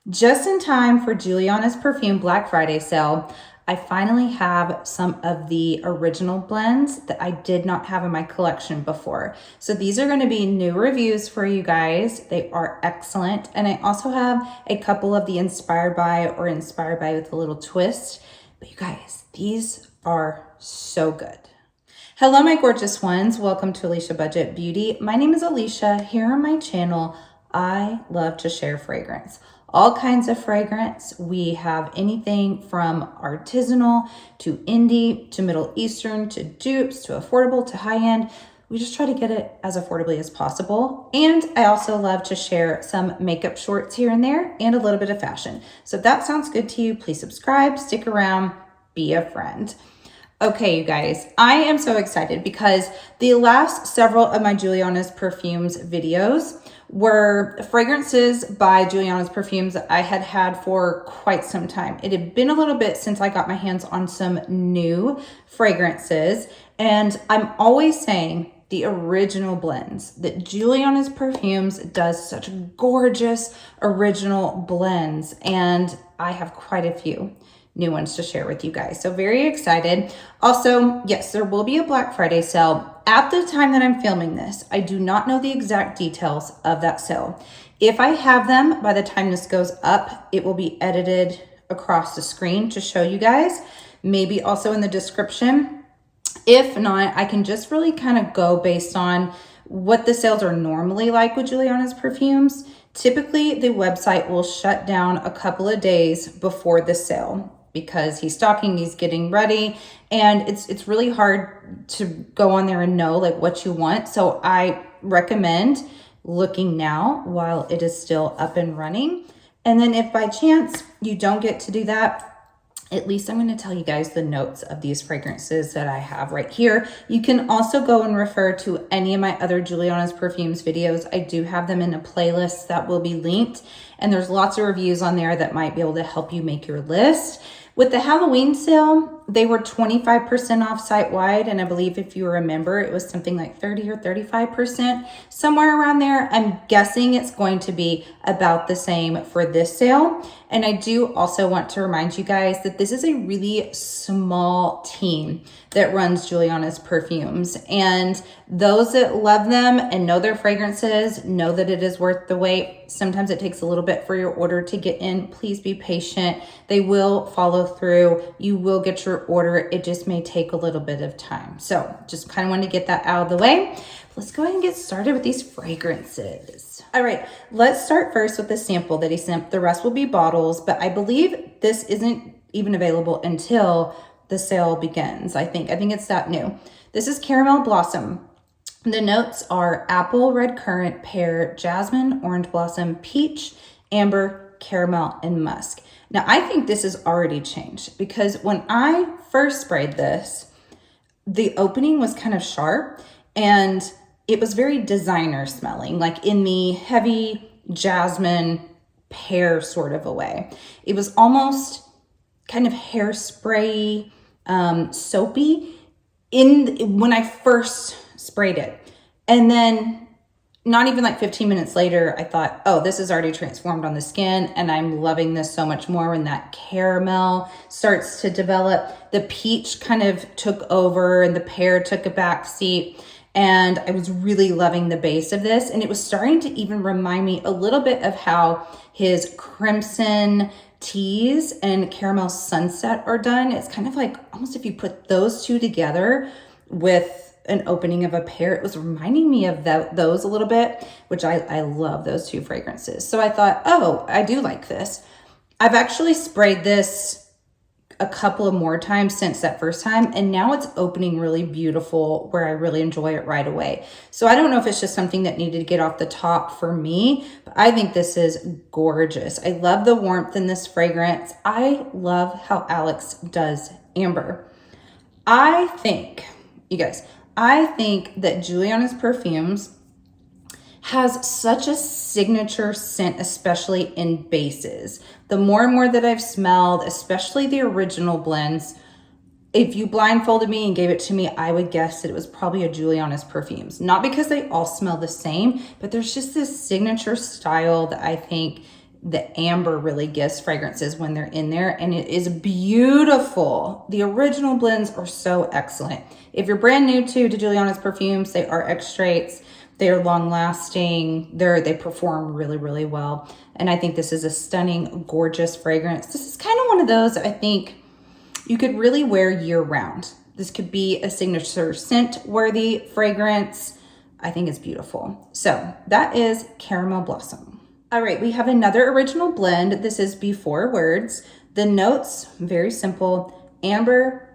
Just in time for Julianna'S Perfume Black Friday sale, I finally have some of the original blends that I did not have in my collection before. So these are going to be new reviews for you guys. They are excellent. And I also have a couple of the inspired by or inspired by with a little twist. But you guys, these are so good. Hello, my gorgeous ones. Welcome to Alicia Budget Beauty. My name is Alicia. Here on my channel, I love to share fragrance. All kinds of fragrance. We have anything from artisanal to indie to Middle Eastern to dupes to affordable to high-end. We just try to get it as affordably as possible. And I also love to share some makeup shorts here and there and a little bit of fashion. So if that sounds good to you, please subscribe, stick around, be a friend. Okay, you guys, I am so excited because the last several of my Julianna'S Perfumes videos were fragrances by Julianna'S Perfumes that I had had for quite some time. It had been a little bit since I got my hands on some new fragrances, and I'm always saying the original blends that Julianna'S Perfumes does such gorgeous original blends, and I have quite a few new ones to share with you guys. So very excited. Also, yes, there will be a Black Friday sale. At the time that I'm filming this, I do not know the exact details of that sale. If I have them by the time this goes up, it will be edited across the screen to show you guys, maybe also in the description. If not, I can just really kind of go based on what the sales are normally like with Julianna'S Perfumes. Typically, the website will shut down a couple of days before the sale because he's stocking, he's getting ready, and it's really hard to go on there and know like what you want. So I recommend looking now while it is still up and running. And then if by chance you don't get to do that, at least I'm going to tell you guys the notes of these fragrances that I have right here. You can also go and refer to any of my other Julianna'S Perfumes videos. I do have them in a playlist that will be linked, and there's lots of reviews on there that might be able to help you make your list. With the Halloween sale, they were 25% off site-wide, and I believe if you remember, it was something like 30 or 35%, somewhere around there. I'm guessing it's going to be about the same for this sale. And I do also want to remind you guys that this is a really small team that runs Julianna'S Perfumes. And those that love them and know their fragrances know that it is worth the wait. Sometimes it takes a little bit for your order to get in. Please be patient. They will follow through. You will get your order. It just may take a little bit of time. So just kind of want to get that out of the way. Let's go ahead and get started with these fragrances. All right, let's start first with the sample that he sent. The rest will be bottles, but I believe this isn't even available until the sale begins. I think it's that new. This is Caramel Blossom. The notes are apple, red currant, pear, jasmine, orange blossom, peach, amber, caramel, and musk. Now, I think this has already changed because when I first sprayed this, the opening was kind of sharp and it was very designer smelling, like in the heavy jasmine pear sort of a way. It was almost kind of hairspray, soapy when I first sprayed it. And then not even like 15 minutes later, I thought, oh, this is already transformed on the skin, and I'm loving this so much more when that caramel starts to develop. The peach kind of took over and the pear took a back seat. And I was really loving the base of this. And it was starting to even remind me a little bit of how his Crimson Teas and Caramel Sunset are done. It's kind of like almost if you put those two together with an opening of a pear, it was reminding me of those a little bit, which I love those two fragrances. So I thought, oh, I do like this. I've actually sprayed this a couple of more times since that first time, and now it's opening really beautiful where I really enjoy it right away. So I don't know if it's just something that needed to get off the top for me, but I think this is gorgeous. I love the warmth in this fragrance. I love how Alex does amber. I think, you guys, that Julianna'S Perfumes has such a signature scent, especially in bases. The more and more that I've smelled, especially the original blends, if you blindfolded me and gave it to me, I would guess that it was probably a Julianna'S Perfumes. Not because they all smell the same, but there's just this signature style that I think the amber really gives fragrances when they're in there, and it is beautiful. The original blends are so excellent. If you're brand new to Julianna'S perfumes, they are extracts. They are long lasting. They perform really, really well. And I think this is a stunning, gorgeous fragrance. This is kind of one of those I think you could really wear year round. This could be a signature scent worthy fragrance. I think it's beautiful. So that is Caramel Blossom. All right, we have another original blend. This is Before Words. The notes, very simple: amber,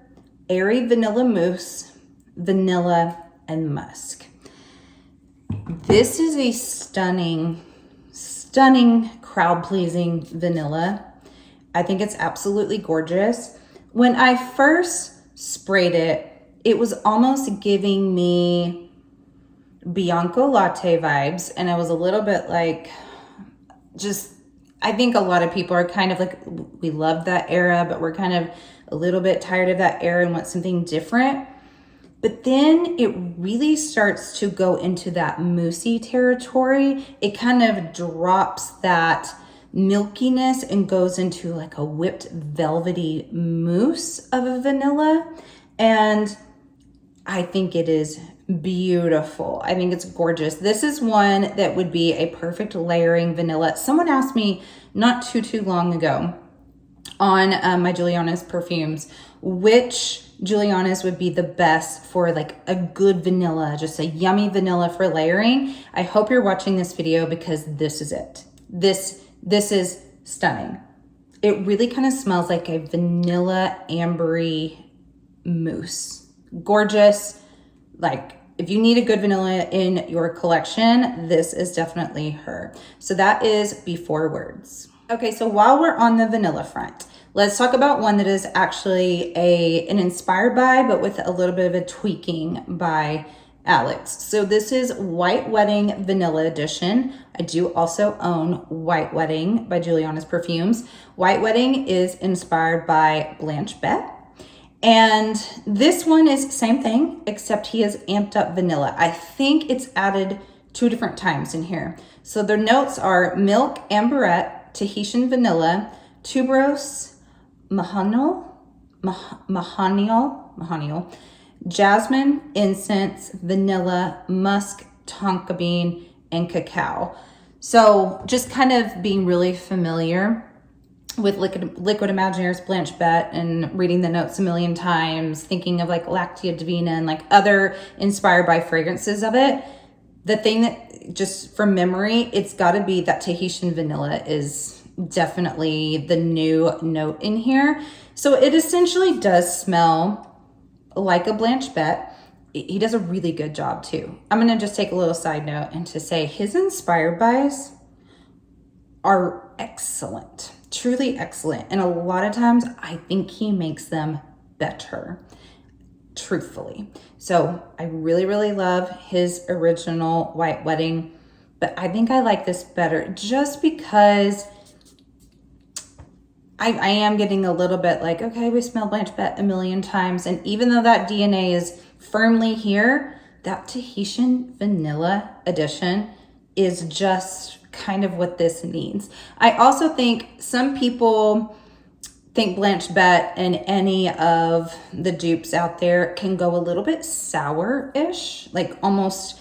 airy vanilla mousse, vanilla, and musk. This is a stunning, stunning, crowd-pleasing vanilla. I think it's absolutely gorgeous. When I first sprayed it, it was almost giving me Bianco latte vibes, and I was a little bit like, I think a lot of people are kind of like, we love that era, but we're kind of a little bit tired of that era and want something different. But then it really starts to go into that moussey territory. It kind of drops that milkiness and goes into like a whipped velvety mousse of a vanilla. And I think it is beautiful. I think it's gorgeous. This is one that would be a perfect layering vanilla. Someone asked me not too long ago on my Julianna'S perfumes, which Julianna'S would be the best for like a good vanilla, just a yummy vanilla for layering. I hope you're watching this video because this is it. This is stunning. It really kind of smells like a vanilla ambery mousse. Gorgeous. Like, if you need a good vanilla in your collection, this is definitely her. So that is Before Words. Okay, so while we're on the vanilla front, let's talk about one that is actually an inspired by, but with a little bit of a tweaking by Alex. So this is White Wedding Vanilla Edition. I do also own White Wedding by Julianna'S Perfumes. White Wedding is inspired by Blanche Bette. And this one is same thing, except he has amped up vanilla. I think it's added 2 different times in here. So the notes are milk, amberette, Tahitian vanilla, tuberose, mahonial, jasmine, incense, vanilla, musk, tonka bean, and cacao. So just kind of being really familiar with Liquid Imaginaire's Blanche Bette and reading the notes a million times, thinking of like Lactia Divina and like other inspired by fragrances of it. The thing that, just from memory, it's got to be that Tahitian vanilla is definitely the new note in here. So it essentially does smell like a Blanche Bette. He does a really good job too. I'm going to just take a little side note and to say his inspired buys are excellent. Truly excellent. And a lot of times I think he makes them better, truthfully. So I really, really love his original White Wedding, but I think I like this better just because I am getting a little bit like, okay, we smelled Blanche Bette a million times. And even though that DNA is firmly here, that Tahitian Vanilla Edition is just kind of what this needs. I also think some people think Blanche Bette and any of the dupes out there can go a little bit sour-ish, like almost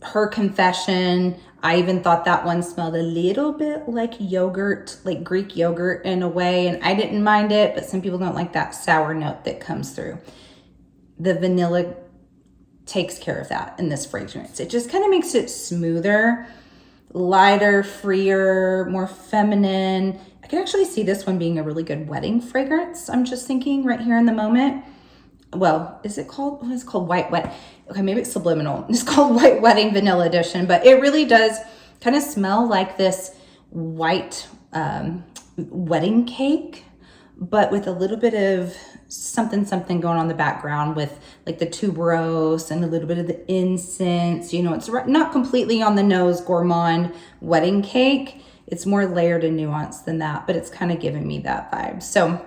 Her Confession. I even thought that one smelled a little bit like yogurt, like Greek yogurt in a way, and I didn't mind it, but some people don't like that sour note that comes through. The vanilla takes care of that in this fragrance. It just kind of makes it smoother, lighter, freer, more feminine. I can actually see this one being a really good wedding fragrance. I'm just thinking right here in the moment. Well, is it called, it's called White Wet. Okay, maybe it's subliminal. It's called White Wedding Vanilla Edition, but it really does kind of smell like this white wedding cake, but with a little bit of something going on in the background with like the tuberose and a little bit of the incense. You know, it's not completely on the nose gourmand wedding cake. It's more layered and nuanced than that, but it's kind of giving me that vibe. So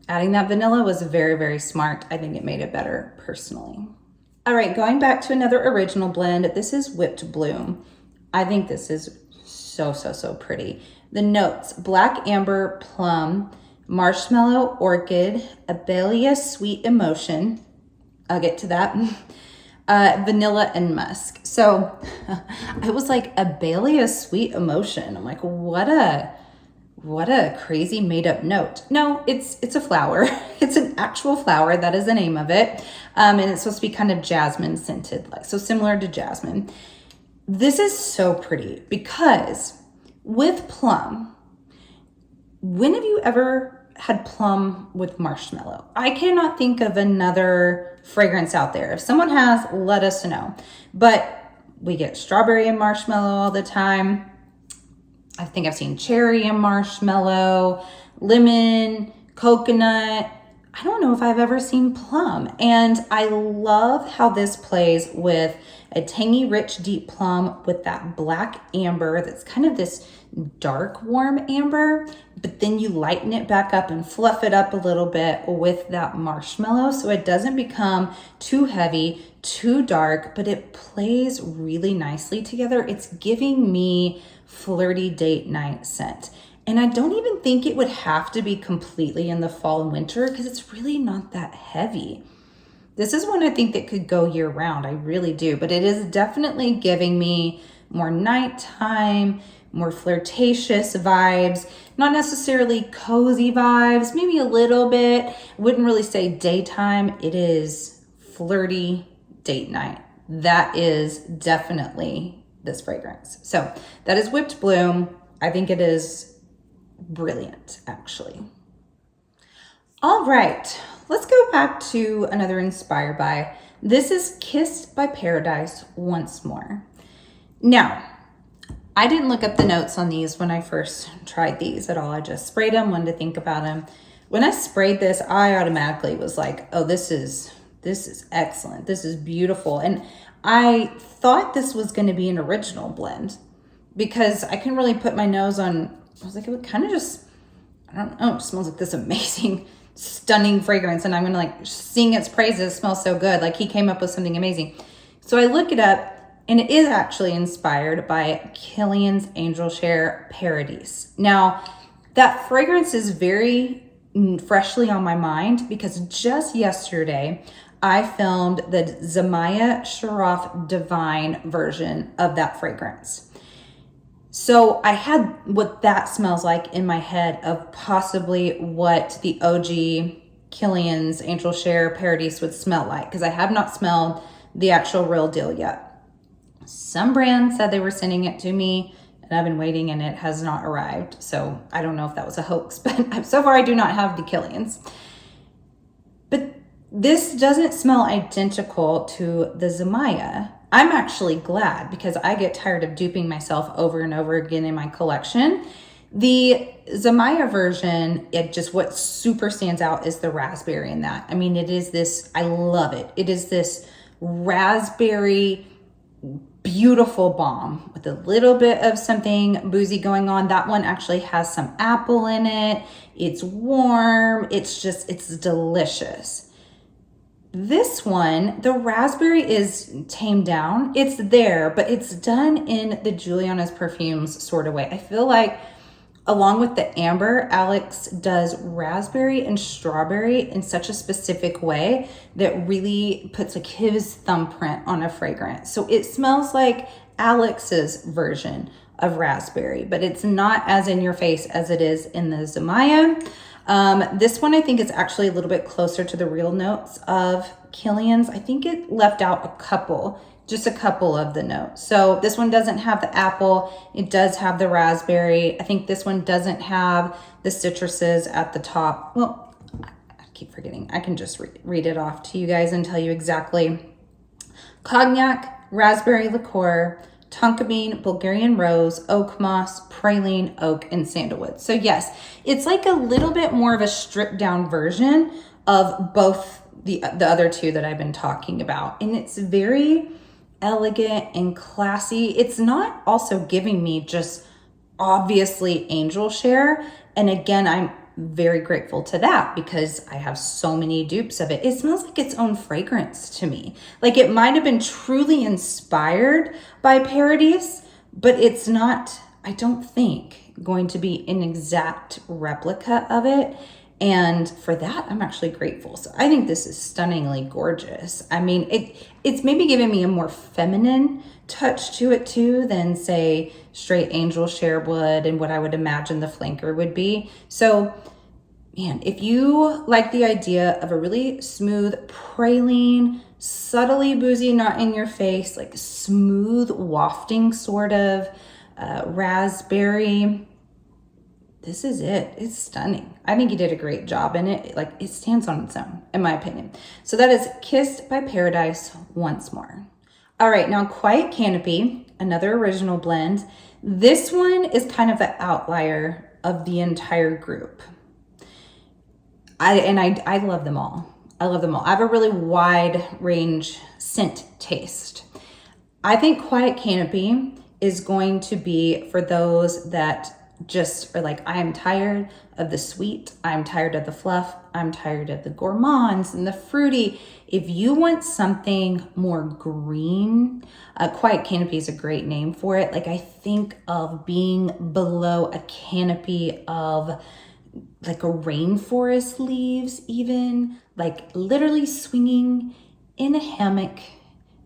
adding that vanilla was very, very smart. I think it made it better personally. All right, going back to another original blend. This is Whipped Bloom. I think this is so pretty. The notes: black amber, plum, marshmallow, orchid, Aurelia, sweet emotion. I'll get to that. Vanilla and musk. So I was like, Aurelia, sweet emotion. I'm like, what a crazy made up note. No, it's a flower. It's an actual flower. That is the name of it. And it's supposed to be kind of jasmine scented, like, so similar to jasmine. This is so pretty because with plum, when have you ever had plum with marshmallow? I cannot think of another fragrance out there. If someone has, let us know. But we get strawberry and marshmallow all the time. I think I've seen cherry and marshmallow, lemon, coconut. I don't know if I've ever seen plum. And I love how this plays with a tangy, rich, deep plum with that black amber that's kind of this dark, warm amber, but then you lighten it back up and fluff it up a little bit with that marshmallow so it doesn't become too heavy, too dark, but it plays really nicely together. It's giving me flirty date night scent. And I don't even think it would have to be completely in the fall and winter because it's really not that heavy. This is one I think that could go year round. I really do. But it is definitely giving me more nighttime, more flirtatious vibes, not necessarily cozy vibes, maybe a little bit. Wouldn't really say daytime. It is flirty date night. That is definitely this fragrance. So that is Whipped Bloom. I think it is brilliant, actually. All right, let's go back to another inspired by. This is Kissed by Paradise once more. Now, I didn't look up the notes on these when I first tried these at all. I just sprayed them, wanted to think about them. When I sprayed this, I automatically was like, oh, this is excellent. This is beautiful. And I thought this was going to be an original blend because I couldn't really put my nose on. I was like, it would kind of just, I don't know, it smells like this amazing, stunning fragrance. And I'm going to like sing its praises. It smells so good. Like he came up with something amazing. So I look it up and it is actually inspired by Kilian's Angel Share Paradise. Now that fragrance is very freshly on my mind because just yesterday I filmed the Zamaya Sharaf Divine version of that fragrance. So I had what that smells like in my head of possibly what the OG Kilian's Angel Share Paradise would smell like because I have not smelled the actual real deal yet. Some brands said they were sending it to me and I've been waiting and it has not arrived. So I don't know if that was a hoax, but so far I do not have the Kilian's. But this doesn't smell identical to the Zamaya. I'm actually glad because I get tired of duping myself over and over again in my collection. The Zamaya version, what super stands out is the raspberry in that. I mean, it is this, I love it. It is this raspberry, beautiful bomb with a little bit of something boozy going on. That one actually has some apple in it. It's warm. It's delicious. This one, the raspberry is tamed down. It's there, but it's done in the Julianna'S perfumes sort of way. I feel like along with the amber, Alex does raspberry and strawberry in such a specific way that really puts like his thumbprint on a fragrance. So it smells like Alex's version of raspberry, but it's not as in your face as it is in the Zamaya. This one I think is actually a little bit closer to the real notes of Kilian's. I think it left out just a couple of the notes. So this one doesn't have the apple. It does have the raspberry. I think this one doesn't have the citruses at the top. Well, I keep forgetting. I can just read it off to you guys and tell you exactly. Cognac, raspberry liqueur, tonka bean, Bulgarian rose, oak moss, praline, oak, and sandalwood. So yes, it's like a little bit more of a stripped down version of both the other two that I've been talking about. And it's very elegant and classy. It's not also giving me just obviously angel share. And again, I'm very grateful to that because I have so many dupes of it. It smells like its own fragrance to me. Like it might have been truly inspired by Paradise, but it's not I don't think, going to be an exact replica of it. And for that, I'm actually grateful. So I think this is stunningly gorgeous. I mean, it's maybe giving me a more feminine touch to it too than say straight angel share would and what I would imagine the flanker would be. So man, if you like the idea of a really smooth praline, subtly boozy, not in your face, like smooth wafting sort of raspberry, this is it. It's stunning. I think you did a great job in it. Like, it stands on its own, in my opinion. So that is Kissed by Paradise once more. All right, now Quiet Canopy, another original blend. This one is kind of the outlier of the entire group. I love them all. I love them all. I have a really wide range scent taste. I think Quiet Canopy is going to be for those that just are like, I am tired of the sweet, I'm tired of the fluff, I'm tired of the gourmands and the fruity. If you want something more green, Quiet Canopy is a great name for it. Like, I think of being below a canopy of like a rainforest leaves, even like literally swinging in a hammock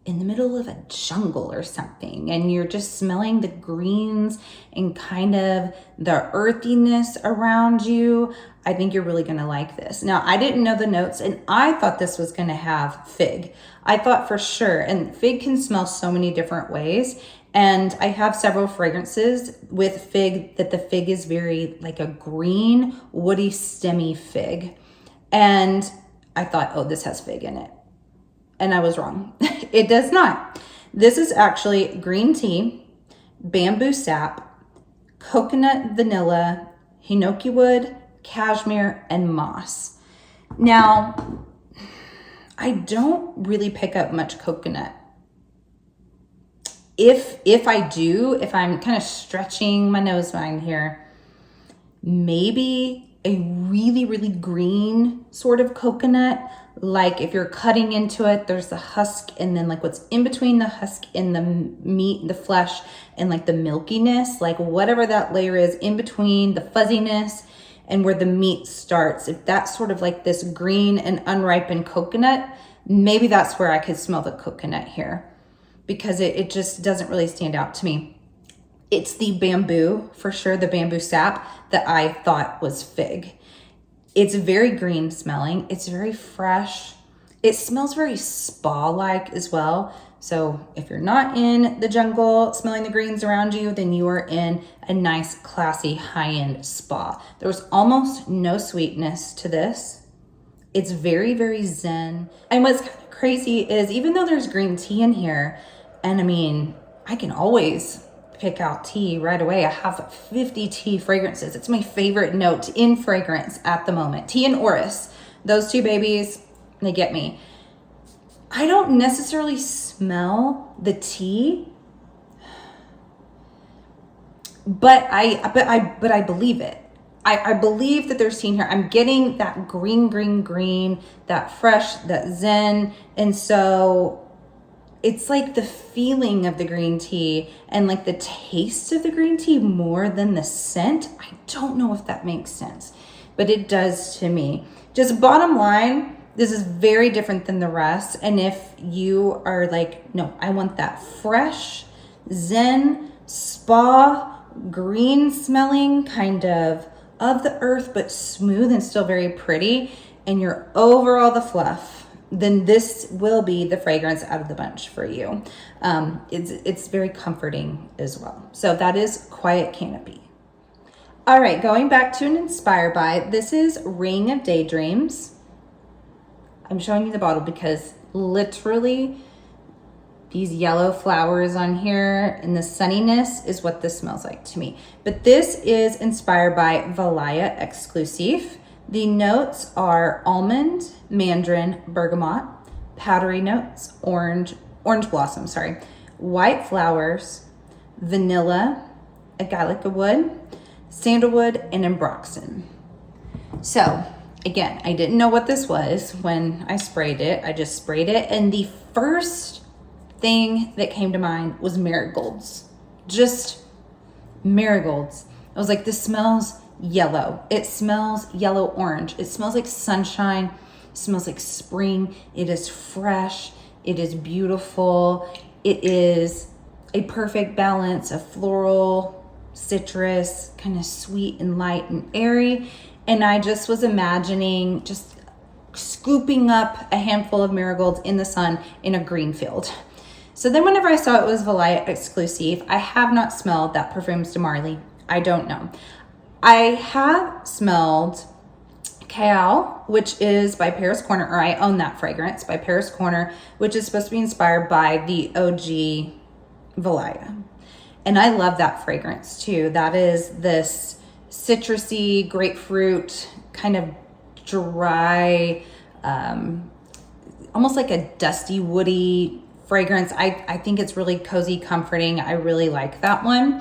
in the middle of a jungle or something, and you're just smelling the greens and kind of the earthiness around you. I think you're really gonna like this. Now, I didn't know the notes, and I thought this was gonna have fig. I thought for sure, and fig can smell so many different ways. And I have several fragrances with fig that the fig is very like a green, woody, stemmy fig. And I thought, oh, this has fig in it. And I was wrong. It does not. This is actually green tea, bamboo sap, coconut vanilla, hinoki wood, cashmere, and moss. Now, I don't really pick up much coconut. If I do, if I'm kind of stretching my nose line here, maybe a really, really green sort of coconut. Like if you're cutting into it, there's the husk, and then like what's in between the husk and the meat, the flesh, and like the milkiness, like whatever that layer is in between the fuzziness and where the meat starts. If that's sort of like this green and unripened coconut, maybe that's where I could smell the coconut here, because it just doesn't really stand out to me. It's the bamboo, for sure, the bamboo sap that I thought was fig. It's very green smelling. It's very fresh. It smells very spa-like as well. So if you're not in the jungle smelling the greens around you, then you are in a nice, classy, high-end spa. There's almost no sweetness to this. It's very, very zen. And what's kind of crazy is even though there's green tea in here, and I mean, I can always pick out tea right away. I have 50 tea fragrances. It's my favorite note in fragrance at the moment. Tea and orris, those two babies, they get me. I don't necessarily smell the tea, but I believe it. I believe that there's tea in here. I'm getting that green, that fresh, that zen, and so it's like the feeling of the green tea and like the taste of the green tea more than the scent. I don't know if that makes sense, but it does to me. Just bottom line, this is very different than the rest. And if you are like, no, I want that fresh, zen, spa, green smelling kind of the earth, but smooth and still very pretty, and you're over all the fluff, then this will be the fragrance out of the bunch for you. It's very comforting as well. So that is Quiet Canopy. All right, going back to an Inspired By, this is Ring of Daydreams. I'm showing you the bottle because literally these yellow flowers on here and the sunniness is what this smells like to me. But this is inspired by Valaya Exclusive. The notes are almond, mandarin, bergamot, powdery notes, orange blossom, white flowers, vanilla, agalica wood, sandalwood, and ambroxan. So again, I didn't know what this was when I sprayed it. I just sprayed it, and the first thing that came to mind was marigolds. Just marigolds. I was like, this smells yellow. It smells yellow orange. It smells like sunshine. It smells like spring. It is fresh. It is beautiful. It is a perfect balance of floral, citrus, kind of sweet and light and airy. And I just was imagining just scooping up a handful of marigolds in the sun in a green field. So then whenever I saw it was Valaya exclusive, I have not smelled that Perfumes de Marly. I don't know. I have smelled Cal, which is by Paris Corner, or I own that fragrance by Paris Corner, which is supposed to be inspired by the OG Valaya. And I love that fragrance too. That is this citrusy, grapefruit, kind of dry, almost like a dusty, woody fragrance. I think it's really cozy, comforting. I really like that one.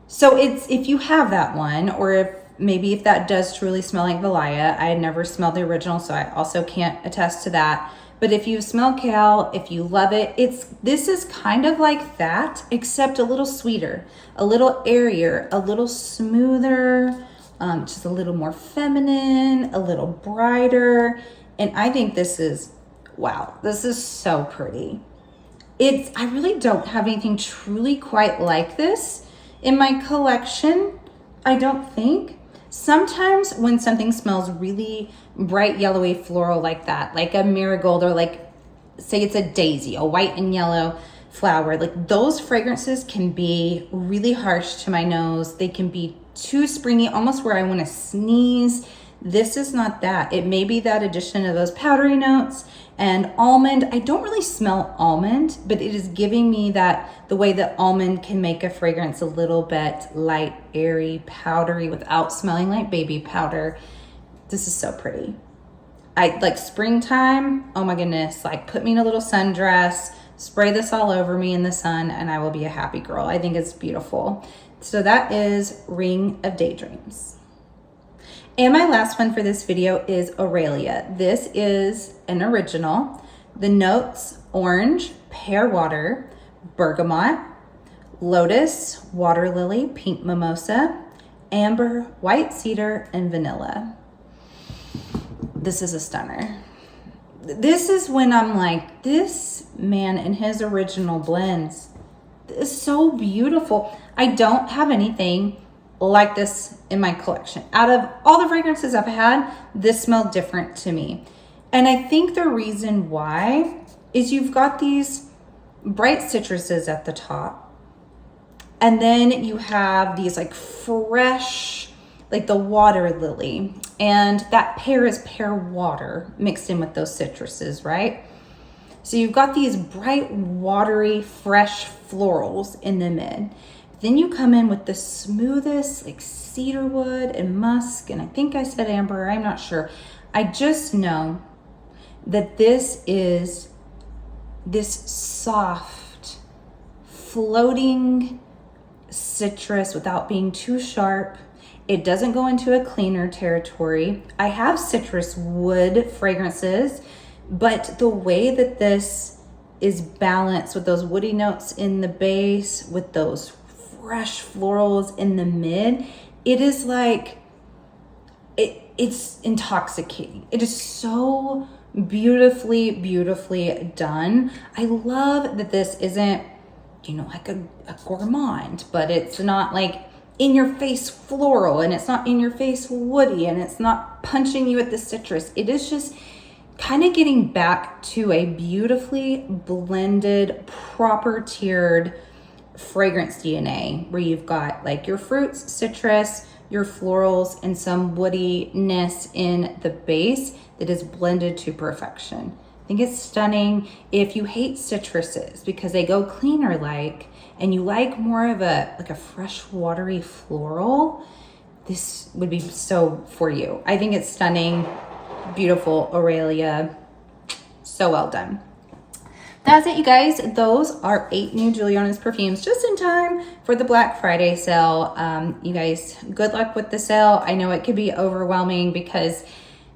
So if you have that one, or if that does truly smell like Valaya. I had never smelled the original, so I also can't attest to that. But if you smell Cal, if you love it, this is kind of like that, except a little sweeter, a little airier, a little smoother, just a little more feminine, a little brighter. And I think this is, wow, this is so pretty. I really don't have anything truly quite like this in my collection, I don't think. Sometimes when something smells really bright yellowy floral like that, like a marigold, or like, say it's a daisy, a white and yellow flower, like those fragrances can be really harsh to my nose. They can be too springy, almost where I want to sneeze. This is not that. It may be that addition of those powdery notes and almond. I don't really smell almond, but it is giving me that, the way that almond can make a fragrance a little bit light, airy, powdery without smelling like baby powder. This is so pretty. I like springtime. Oh my goodness. Like, put me in a little sundress, spray this all over me in the sun, and I will be a happy girl. I think it's beautiful. So that is Ring of Daydreams. And my last one for this video is Aurelia. This is an original. The notes: orange, pear water, bergamot, lotus, water lily, pink mimosa, amber, white cedar, and vanilla. This is a stunner. This is when I'm like, this man and his original blends is so beautiful. I don't have anything like this in my collection. Out of all the fragrances I've had, this smelled different to me. And I think the reason why is you've got these bright citruses at the top, and then you have these like fresh, like the water lily, and that pear is pear water mixed in with those citruses, right? So you've got these bright, watery, fresh florals in the mid. Then you come in with the smoothest, like cedarwood and musk, and I think I said amber, I'm not sure. I just know that this is this soft, floating citrus without being too sharp. It doesn't go into a cleaner territory. I have citrus wood fragrances, but the way that this is balanced with those woody notes in the base, with those fresh florals in the mid, it is like, it's intoxicating. It is so beautifully done. I love that this isn't, like a gourmand, but it's not like in your face floral, and it's not in your face woody, and it's not punching you at the citrus. It is just kind of getting back to a beautifully blended, proper tiered fragrance DNA, where you've got like your fruits, citrus, your florals, and some woodiness in the base that is blended to perfection. I think it's stunning. If you hate citruses because they go cleaner like, and you like more of a fresh, watery floral, this would be so for you. I think it's stunning, beautiful, Aurelia, so well done. That's it, you guys. Those are 8 new Julianna'S perfumes just in time for the Black Friday sale. You guys, good luck with the sale. I know it could be overwhelming because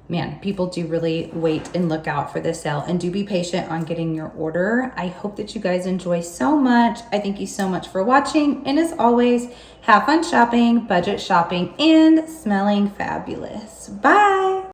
man, people do really wait and look out for this sale, and do be patient on getting your order. I hope that you guys enjoy so much. I thank you so much for watching. And as always, have fun shopping, budget shopping, and smelling fabulous. Bye.